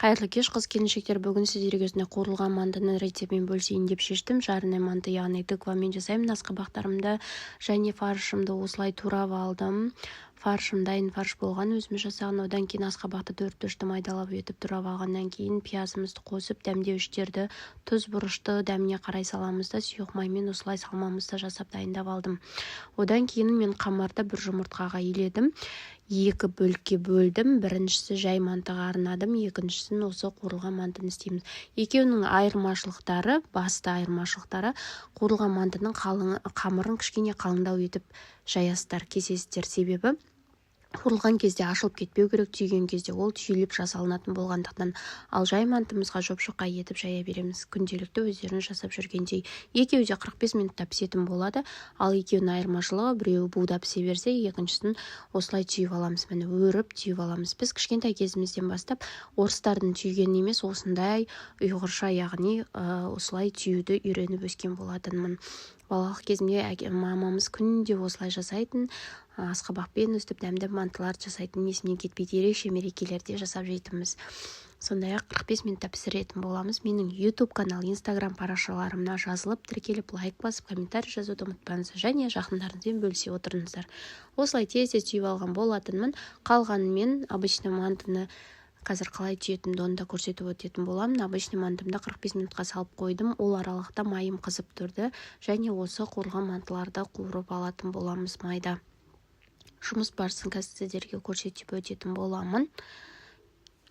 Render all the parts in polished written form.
Қайырлы кеш, қыз-келіншектер. Бүгін сіздерге осындай қуырылған мантының рецептімен бөлісейін деп шештім. Жареный манты, яғни тыквамен жасаймын. Асқабақтарымды және фаршымды осылай турап алдым. Фаршым дайын фарш болған, өзіміз жасаған. Одан кейін асқабақты төрт-бұрышты майдалап етіп турап алғаннан кейін пиязымызды қосып, дәмдеуіштерді, тұз бұрышты дәміне қарай саламыз да сұйық маймен осылай салмамызды жасап дайындап алдым. Одан кейін мен қамырды бір жұмыртқаға иледім. Екі бөлікке бөлдім. Біріншісі жай мантыға арнадым, екіншісін осы қуырылған мантыны істейміз. Екеуінің айырмашылықтары, басты айырмашылықтары, қуырылған мантының қамырын кішкене қалыңдау етіп жаясыздар, кесесіздер. Себебі қуырылған кезде ашылып кетпеу керек, түйген кезде ол түйіліп жасалынатын болғандықтан. Ал жай мантымызға жоп-жұқа етіп жая береміз. Күнделікті өздеріңіз жасап жүргендей. Екеуі де 45 минутта пісетін болады. Ал екеуінің айырмашылығы, біреуі буда пісе берсе, екіншісін осылай түйіп аламыз. Міне өріп түйіп аламыз. Біз кішкентай кезімізден бастап орыстардың түйген емес, осындай ұйғырша, яғни осылай түйуді үйреніп өскен болатынмын. Балалық кезімде мамамыз күнде осылай жасайтын, асқабақпен өстіп дәмді мантылар жасайтын, есімнен кетпейді. Ерекше мерекелерде жасап жейтінбіз. Сондай-ақ 45 минутта пісіретін боламыз. Менің YouTube канал, Instagram парақшаларымна жазылып, тіркеліп, лайк басып, комментарий жазуды ұмытпаңыздар. Және жақындарыңызбен бөлісе отырыңыздар. Осылай тез-тез түйіп алған болатынмын. Қалғанымен обычный мантыны қазір қалай түйетімді оны да көрсетіп өтетін боламын. Обычный мантымды 45 минутқа салып қойдым. Ол аралықта майым қызып тұрды. Және осы қуырылған мантыларды қуырып алатын боламыз майда. Жұмыс барысын қазір сіздерге көрсетіп өтетін боламын.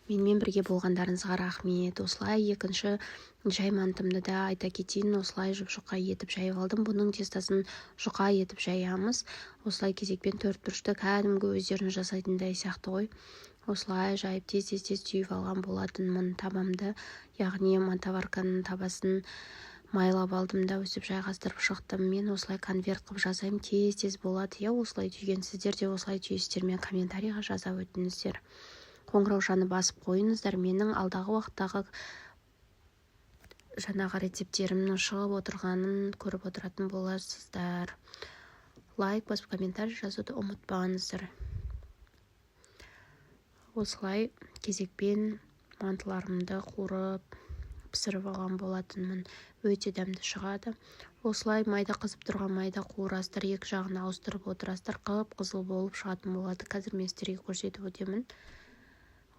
Менімен бірге болғандарыңызға рахмет. Осылай екінші жай мантымды да айта кетейін. Осылай жұқа етіп жайып алдым. Бұның тестасын жұқа етіп жаямыз. Осылай кезекпен төрт бұрышты кәдімгі өздерін жасайтындай сияқты ғой. Осылай жайып тез-тез түйіп алған болатынмын табамды. Яғни мантаварканың табасын майлап алдым да өсіп жайғастырып шықтым. Мен осылай конверт қылып жасаймын, тез-тез болады. Я осылай түйген, сіздер де осылай түйесіздер, мен комментарийға жаза өтіңіздер. Қоңыраушаны басып қойыңыздар. Менің алдағы уақыттағы жаңағы рецептерімнің шығып отырғанын көріп отыратын боласыздар. Лайк басып комментарий жазуды ұмытпаңыздар. Осылай кезекпен мантыларымды қуырып пісіріп алған болатынмын. Өте дәмді шығады. Осылай майда қызып тұрған майда қуырасыздар, екі жағын ауыстырып отырасыздар, қып-қызыл болып шығатын болады. Қазір мен сіздерге көрсетіп өтемін.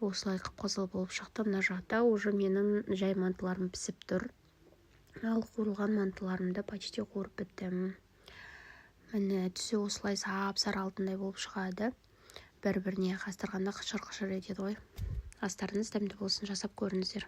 Осылай қып-қызыл болып шықты. Мына жақта уже менің жай мантыларым пісіп тұр. Ал қуырылған мантыларымды почти қуырып біттім. Міне түсі осылай сап-сары алтындай болып шығады. Бір-біріне қастырғанда қышыр-қышыр етеді ғой. Астарыңыз дәмді болсын, жасап көріңіздер.